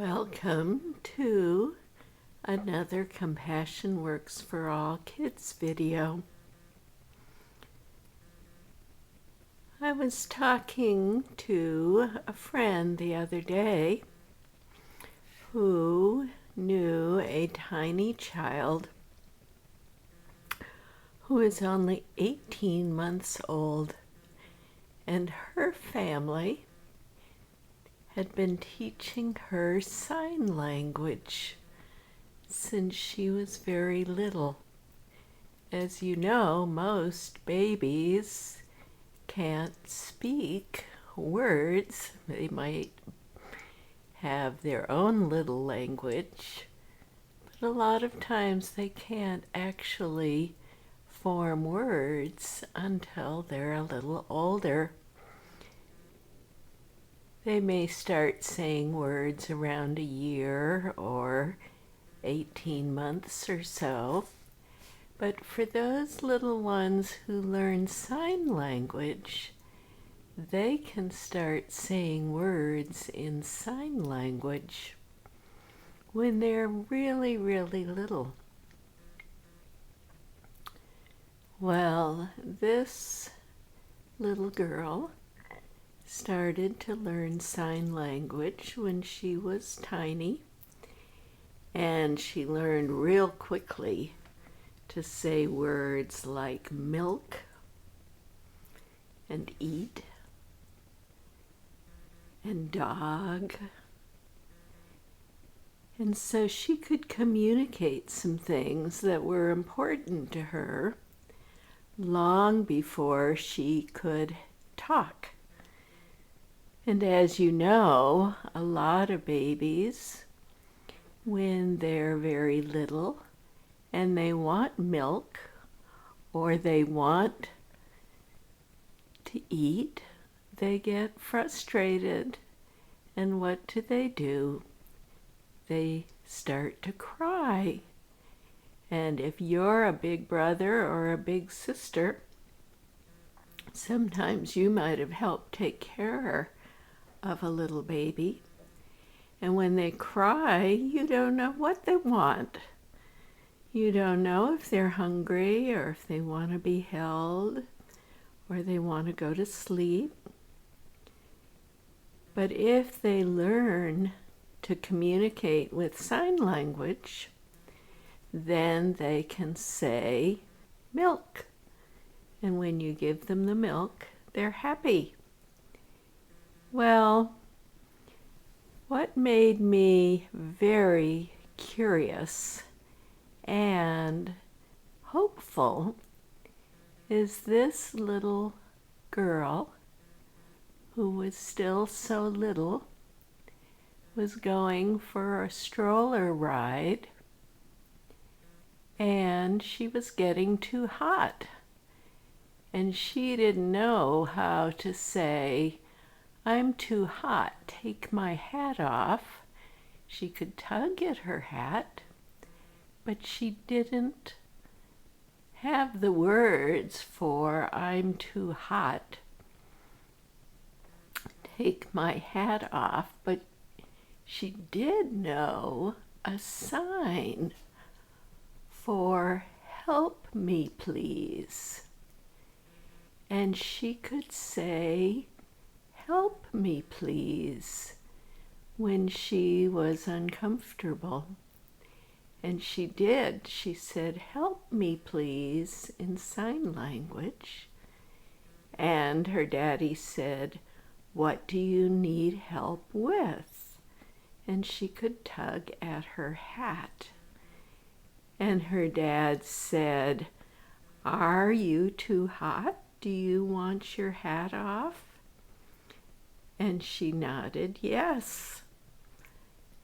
Welcome to another Compassion Works for All Kids video. I was talking to a friend the other day who knew a tiny child who is only 18 months old, and her family had been teaching her sign language since she was very little. As you know, most babies can't speak words. They might have their own little language, but a lot of times they can't actually form words until they're a little older. They may start saying words around a year or 18 months or so. But for those little ones who learn sign language, they can start saying words in sign language when they're really, really little. Well, this little girl started to learn sign language when she was tiny, and she learned real quickly to say words like milk and eat and dog. And so she could communicate some things that were important to her long before she could talk. And as you know, a lot of babies, when they're very little and they want milk or they want to eat, they get frustrated. And what do? They start to cry. And if you're a big brother or a big sister, sometimes you might have helped take care of a little baby. And when they cry, you don't know what they want. You don't know if they're hungry or if they want to be held or they want to go to sleep. But if they learn to communicate with sign language, then they can say milk. And when you give them the milk, they're happy. Well, what made me very curious and hopeful is this little girl, who was still so little, was going for a stroller ride, and she was getting too hot. And she didn't know how to say, "I'm too hot, take my hat off." She could tug at her hat, but she didn't have the words for "I'm too hot, take my hat off," but she did know a sign for "help me please." And she could say "help me please" when she was uncomfortable. And she did. She said "help me please" in sign language. And her daddy said, "What do you need help with?" And she could tug at her hat. And her dad said, "Are you too hot? Do you want your hat off?" And she nodded yes.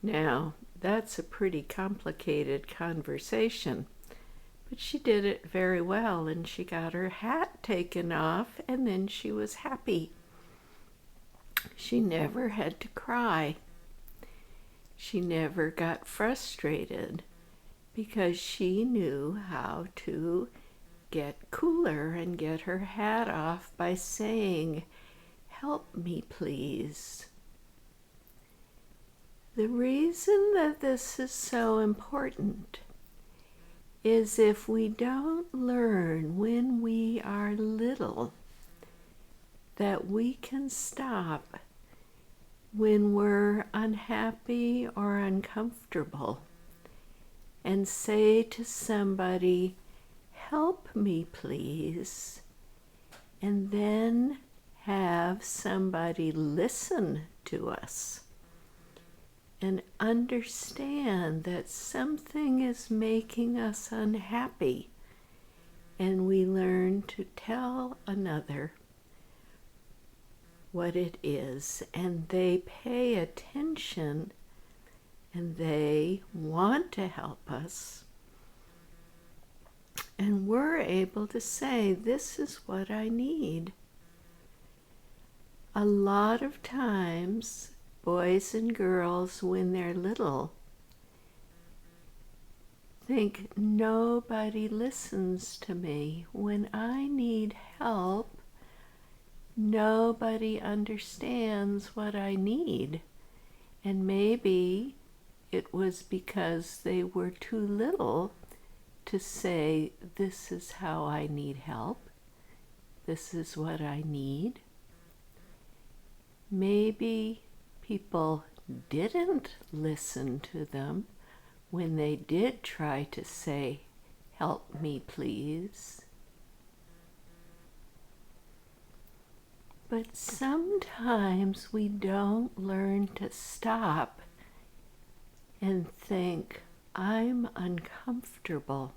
Now, that's a pretty complicated conversation, but she did it very well, and she got her hat taken off, and then she was happy. She never had to cry. She never got frustrated because she knew how to get cooler and get her hat off by saying, "Help me, please." The reason that this is so important is if we don't learn when we are little that we can stop when we're unhappy or uncomfortable and say to somebody, "Help me, please," and then have somebody listen to us and understand that something is making us unhappy, and we learn to tell another what it is, and they pay attention and they want to help us, and we're able to say, "This is what I need." A lot of times, boys and girls, when they're little, think, "Nobody listens to me. When I need help, nobody understands what I need." And maybe it was because they were too little to say, "This is how I need help. This is what I need." Maybe people didn't listen to them when they did try to say, "Help me, please." But sometimes we don't learn to stop and think, "I'm uncomfortable.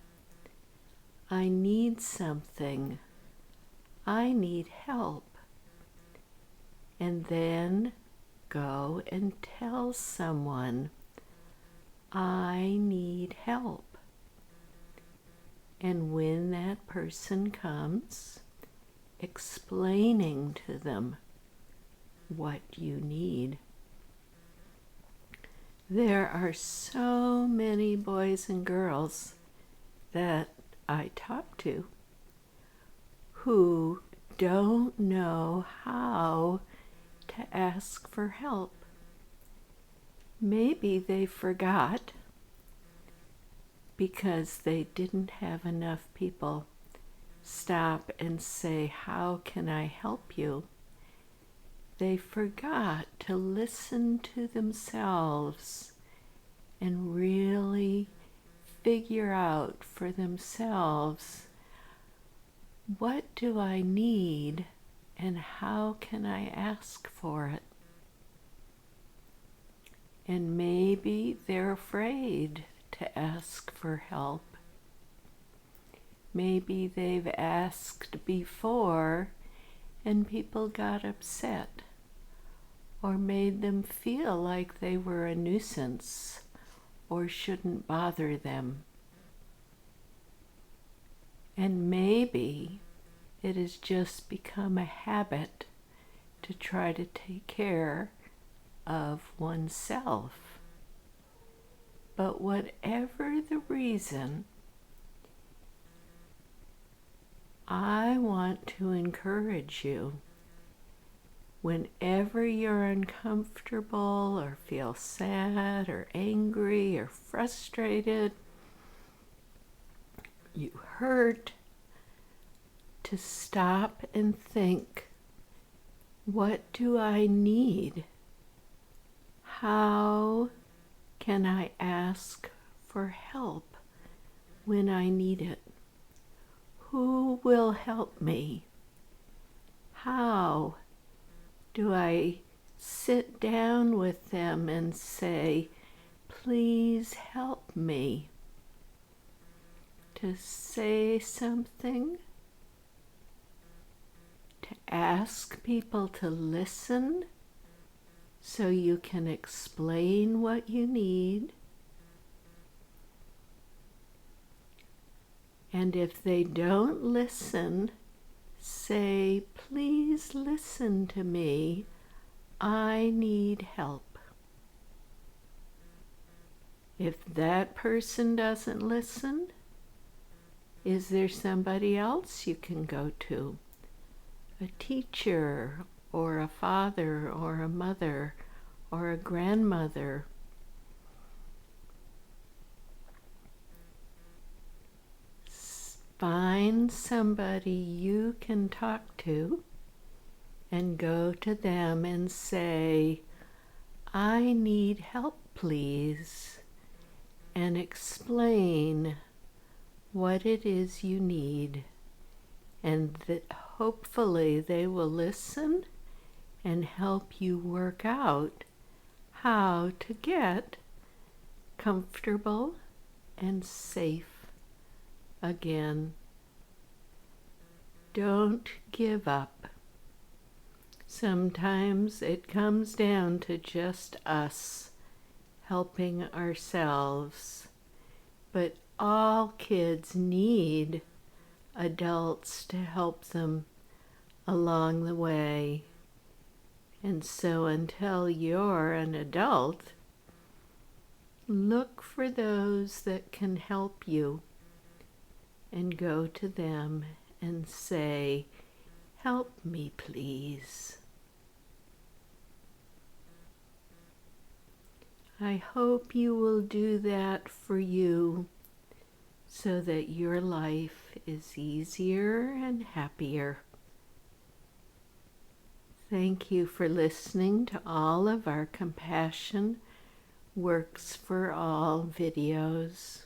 I need something. I need help." And then go and tell someone, "I need help." And when that person comes, explaining to them what you need. There are so many boys and girls that I talk to who don't know how to ask for help. Maybe they forgot because they didn't have enough people stop and say, "How can I help you?" They forgot to listen to themselves and really figure out for themselves, what do I need and how can I ask for it? And maybe they're afraid to ask for help. Maybe they've asked before and people got upset or made them feel like they were a nuisance or shouldn't bother them. And maybe it has just become a habit to try to take care of oneself. But whatever the reason, I want to encourage you, whenever you're uncomfortable or feel sad or angry or frustrated, you hurt, to stop and think, what do I need? How can I ask for help when I need it? Who will help me? How do I sit down with them and say, "Please help me"? To say something, to ask people to listen so you can explain what you need. And if they don't listen, say, "Please listen to me. I need help." If that person doesn't listen, is there somebody else you can go to? A teacher or a father or a mother or a grandmother find somebody you can talk to and go to them and say, I need help, please, and explain what it is you need, and that hopefully they will listen and help you work out how to get comfortable and safe again. Don't give up. Sometimes it comes down to just us helping ourselves, but all kids need adults to help them along the way. And so until you're an adult, look for those that can help you and go to them and say, help me, please. I hope you will do that for you so that your life is easier and happier. Thank you for listening to all of our Compassion Works for All videos.